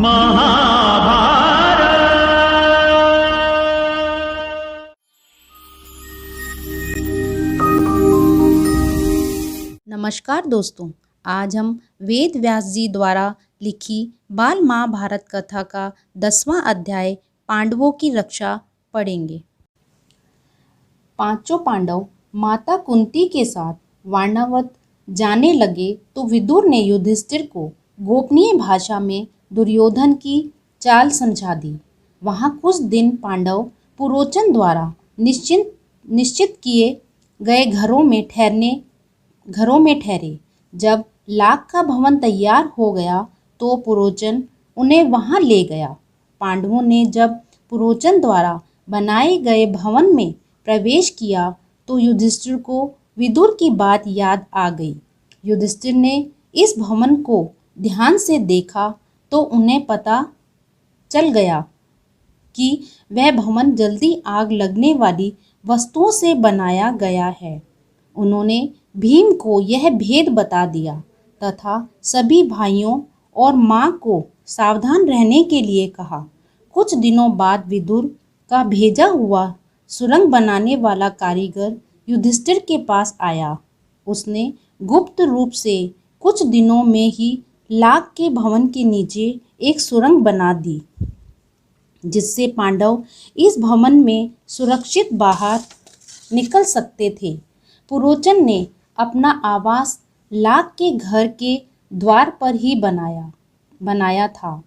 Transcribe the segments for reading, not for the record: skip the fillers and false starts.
नमस्कार दोस्तों, आज हम वेद व्यास जी द्वारा लिखी बाल महाभारत कथा का 10वां अध्याय पांडवों की रक्षा पढ़ेंगे। पांचों पांडव माता कुंती के साथ वारणावत जाने लगे तो विदुर ने युधिष्ठिर को गोपनीय भाषा में दुर्योधन की चाल समझा दी। वहां कुछ दिन पांडव पुरोचन द्वारा निश्चित किए गए घरों में ठहरे। जब लाख का भवन तैयार हो गया तो पुरोचन उन्हें वहां ले गया। पांडवों ने जब पुरोचन द्वारा बनाए गए भवन में प्रवेश किया तो युधिष्ठिर को विदुर की बात याद आ गई। युधिष्ठिर ने इस भवन को ध्यान से देखा तो उन्हें पता चल गया कि वह भवन जल्दी आग लगने वाली वस्तुओं से बनाया गया है। उन्होंने भीम को यह भेद बता दिया तथा सभी भाइयों और मां को सावधान रहने के लिए कहा। कुछ दिनों बाद विदुर का भेजा हुआ सुरंग बनाने वाला कारीगर युधिष्ठिर के पास आया। उसने गुप्त रूप से कुछ दिनों में ही लाख के भवन के नीचे एक सुरंग बना दी, जिससे पांडव इस भवन में सुरक्षित बाहर निकल सकते थे। पुरोचन ने अपना आवास लाख के घर के द्वार पर ही बनाया था।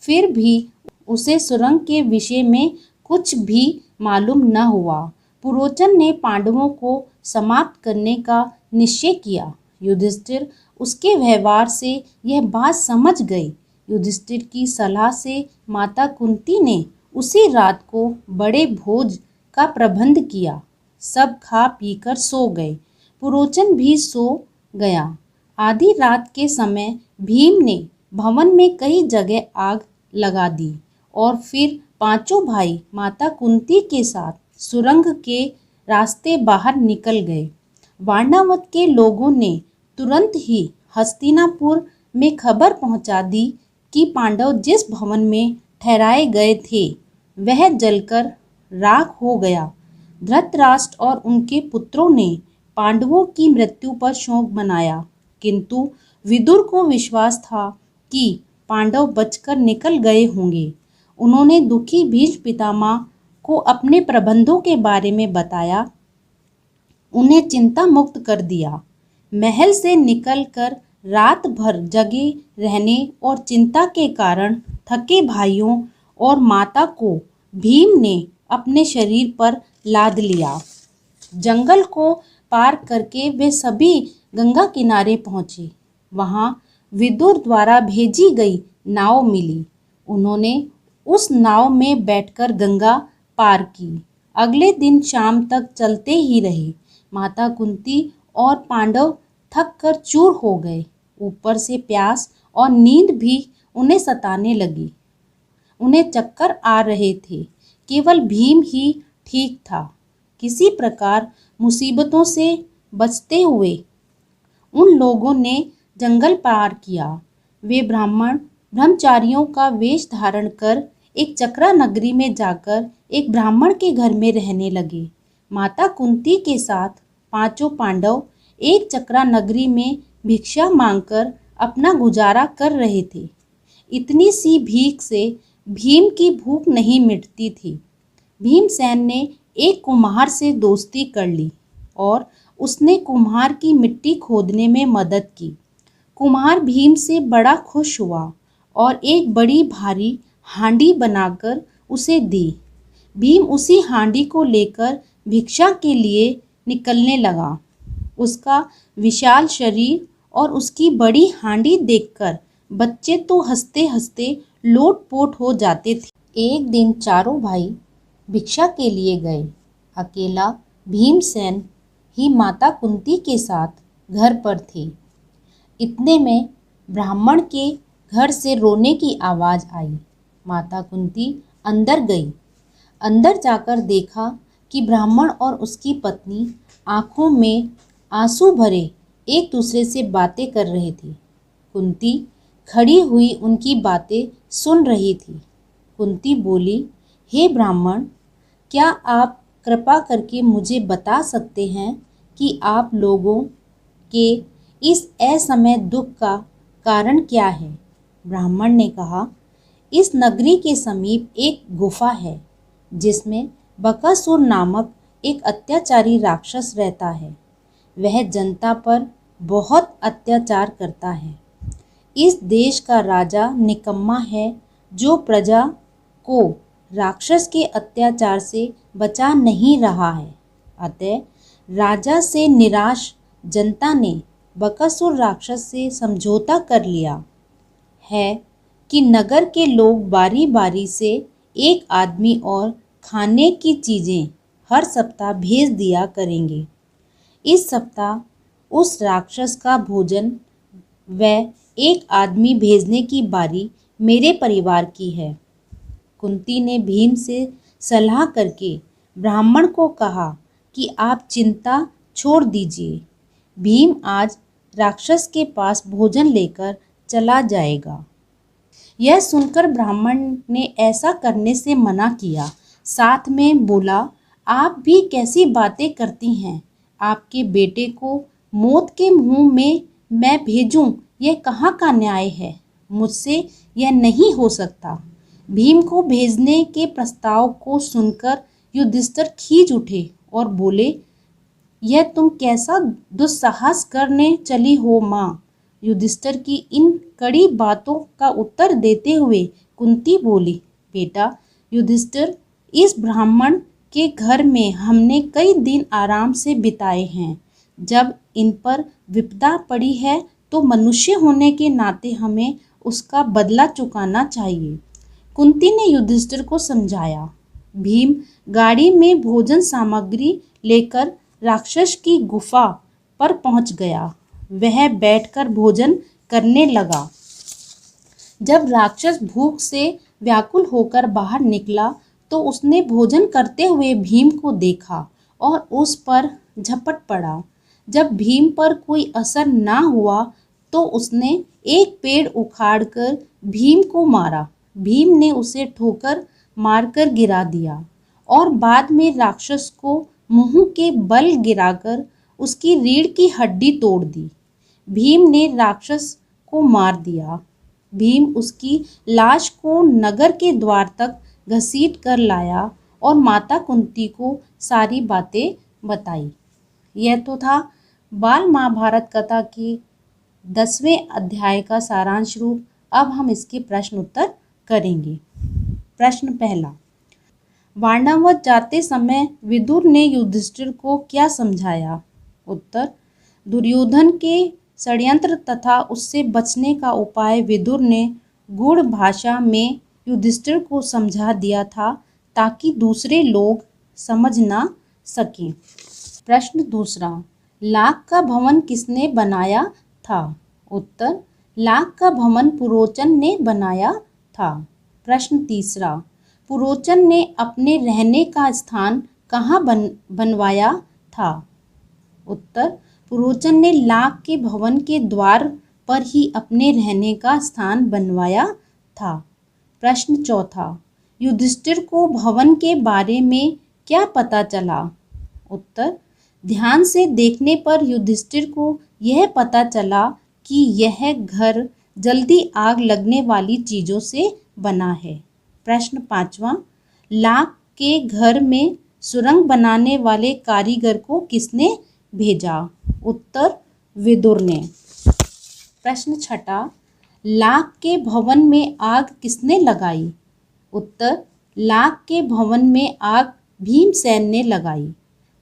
फिर भी उसे सुरंग के विषय में कुछ भी मालूम न हुआ। पुरोचन ने पांडवों को समाप्त करने का निश्चय किया। युधिष्ठिर उसके व्यवहार से यह बात समझ गए। युधिष्ठिर की सलाह से माता कुंती ने उसी रात को बड़े भोज का प्रबंध किया। सब खा पीकर सो गए। पुरोचन भी सो गया। आधी रात के समय भीम ने भवन में कई जगह आग लगा दी और फिर पांचों भाई माता कुंती के साथ सुरंग के रास्ते बाहर निकल गए। वारणावत के लोगों ने तुरंत ही हस्तिनापुर में खबर पहुंचा दी कि पांडव जिस भवन में ठहराए गए थे वह जलकर राख हो गया। धृतराष्ट्र और उनके पुत्रों ने पांडवों की मृत्यु पर शोक मनाया, किंतु विदुर को विश्वास था कि पांडव बचकर निकल गए होंगे। उन्होंने दुखी भीष्म पितामह को अपने प्रबंधों के बारे में बताया, उन्हें चिंता मुक्त कर दिया। महल से निकलकर रात भर जगे रहने और चिंता के कारण थके भाइयों और माता को भीम ने अपने शरीर पर लाद लिया। जंगल को पार करके वे सभी गंगा किनारे पहुंचे। वहां विदुर द्वारा भेजी गई नाव मिली। उन्होंने उस नाव में बैठकर गंगा पार की। अगले दिन शाम तक चलते ही रहे। माता कुंती और पांडव थक कर चूर हो गए। ऊपर से प्यास और नींद भी उन्हें सताने लगी। उन्हें चक्कर आ रहे थे। केवल भीम ही ठीक था। किसी प्रकार मुसीबतों से बचते हुए उन लोगों ने जंगल पार किया। वे ब्रह्मचारियों का वेश धारण कर एक चक्रा नगरी में जाकर एक ब्राह्मण के घर में रहने लगे। माता कुंती के साथ पांचों पांडव एक चक्रा नगरी में भिक्षा मांगकर अपना गुजारा कर रहे थे। इतनी सी भीख से भीम की भूख नहीं मिटती थी। भीमसेन ने एक कुम्हार से दोस्ती कर ली और उसने कुम्हार की मिट्टी खोदने में मदद की। कुम्हार भीम से बड़ा खुश हुआ और एक बड़ी भारी हांडी बनाकर उसे दी। भीम उसी हांडी को लेकर भिक्षा के लिए निकलने लगा। उसका विशाल शरीर और उसकी बड़ी हांडी देखकर बच्चे तो हंसते हंसते लोटपोट हो जाते थे। एक दिन चारों भाई भिक्षा के लिए गए। अकेला भीमसेन ही माता कुंती के साथ घर पर थे। इतने में ब्राह्मण के घर से रोने की आवाज़ आई। माता कुंती अंदर गई। अंदर जाकर देखा कि ब्राह्मण और उसकी पत्नी आंखों में आंसू भरे एक दूसरे से बातें कर रहे थे। कुंती खड़ी हुई उनकी बातें सुन रही थी। कुंती बोली, हे ब्राह्मण, क्या आप कृपा करके मुझे बता सकते हैं कि आप लोगों के इस असमय दुख का कारण क्या है? ब्राह्मण ने कहा, इस नगरी के समीप एक गुफा है जिसमें बकासुर नामक एक अत्याचारी राक्षस रहता है। वह जनता पर बहुत अत्याचार करता है। इस देश का राजा निकम्मा है जो प्रजा को राक्षस के अत्याचार से बचा नहीं रहा है। अतः राजा से निराश जनता ने बकासुर राक्षस से समझौता कर लिया है कि नगर के लोग बारी बारी से एक आदमी और खाने की चीज़ें हर सप्ताह भेज दिया करेंगे। इस सप्ताह उस राक्षस का भोजन व एक आदमी भेजने की बारी मेरे परिवार की है। कुंती ने भीम से सलाह करके ब्राह्मण को कहा कि आप चिंता छोड़ दीजिए, भीम आज राक्षस के पास भोजन लेकर चला जाएगा। यह सुनकर ब्राह्मण ने ऐसा करने से मना किया, साथ में बोला, आप भी कैसी बातें करती हैं? आपके बेटे को मौत के मुंह में मैं भेजूं, यह कहाँ का न्याय है? मुझसे यह नहीं हो सकता। भीम को भेजने के प्रस्ताव को सुनकर युधिष्ठिर खींच उठे और बोले, यह तुम कैसा दुस्साहस करने चली हो माँ? युधिष्ठिर की इन कड़ी बातों का उत्तर देते हुए कुंती बोली, बेटा युधिष्ठिर, इस ब्राह्मण के घर में हमने कई दिन आराम से बिताए हैं। जब इन पर विपदा पड़ी है तो मनुष्य होने के नाते हमें उसका बदला चुकाना चाहिए। कुंती ने युधिष्ठिर को समझाया। भीम गाड़ी में भोजन सामग्री लेकर राक्षस की गुफा पर पहुंच गया। वह बैठकर भोजन करने लगा। जब राक्षस भूख से व्याकुल होकर बाहर निकला तो उसने भोजन करते हुए भीम को देखा और उस पर झपट पड़ा। जब भीम पर कोई असर ना हुआ तो उसने एक पेड़ उखाड़कर भीम को मारा। भीम ने उसे ठोकर मारकर गिरा दिया और बाद में राक्षस को मुंह के बल गिराकर उसकी रीढ़ की हड्डी तोड़ दी। भीम ने राक्षस को मार दिया। भीम उसकी लाश को नगर के द्वार तक घसीट कर लाया और माता कुंती को सारी बातें बताई। यह तो था बाल महाभारत कथा की 10वें अध्याय का सारांश रूप। अब हम इसके प्रश्न उत्तर करेंगे। प्रश्न पहला, वारणावत जाते समय विदुर ने युधिष्ठिर को क्या समझाया? उत्तर, दुर्योधन के षड्यंत्र तथा उससे बचने का उपाय विदुर ने गूढ़ भाषा में युधिष्ठिर को समझा दिया था ताकि दूसरे लोग समझ ना सकें। प्रश्न दूसरा, लाख का भवन किसने बनाया था? उत्तर, लाख का भवन पुरोचन ने बनाया था। प्रश्न तीसरा, पुरोचन ने अपने रहने का स्थान कहाँ बनवाया था? उत्तर, पुरोचन ने लाख के भवन के द्वार पर ही अपने रहने का स्थान बनवाया था। प्रश्न चौथा, युधिष्ठिर को भवन के बारे में क्या पता चला? उत्तर, ध्यान से देखने पर युधिष्ठिर को यह पता चला कि यह घर जल्दी आग लगने वाली चीज़ों से बना है। प्रश्न पांचवा, लाख के घर में सुरंग बनाने वाले कारीगर को किसने भेजा? उत्तर, विदुर ने। प्रश्न छठा, लाख के भवन में आग किसने लगाई? उत्तर, लाख के भवन में आग भीमसेन ने लगाई।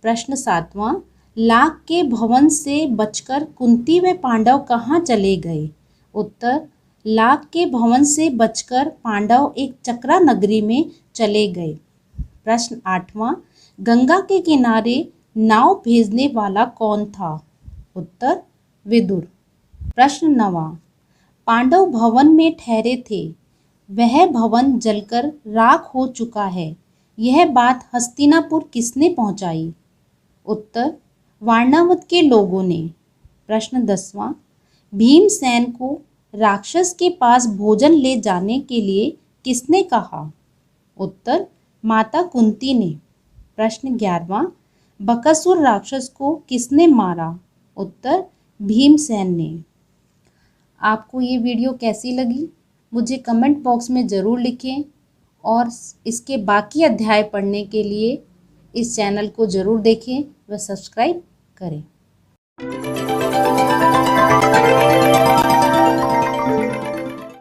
प्रश्न सातवां, लाख के भवन से बचकर कुंती व पांडव कहाँ चले गए? उत्तर, लाख के भवन से बचकर पांडव एक चक्रा नगरी में चले गए। प्रश्न आठवां, गंगा के किनारे नाव भेजने वाला कौन था? उत्तर, विदुर। प्रश्न नवां, पांडव भवन में ठहरे थे, वह भवन जलकर राख हो चुका है, यह बात हस्तिनापुर किसने पहुंचाई? उत्तर, वारणावत के लोगों ने। प्रश्न 10वां, भीमसेन को राक्षस के पास भोजन ले जाने के लिए किसने कहा? उत्तर, माता कुंती ने। प्रश्न 11वां, बकासुर राक्षस को किसने मारा? उत्तर, भीमसेन ने। आपको ये वीडियो कैसी लगी मुझे कमेंट बॉक्स में ज़रूर लिखें और इसके बाकी अध्याय पढ़ने के लिए इस चैनल को ज़रूर देखें व सब्सक्राइब करें।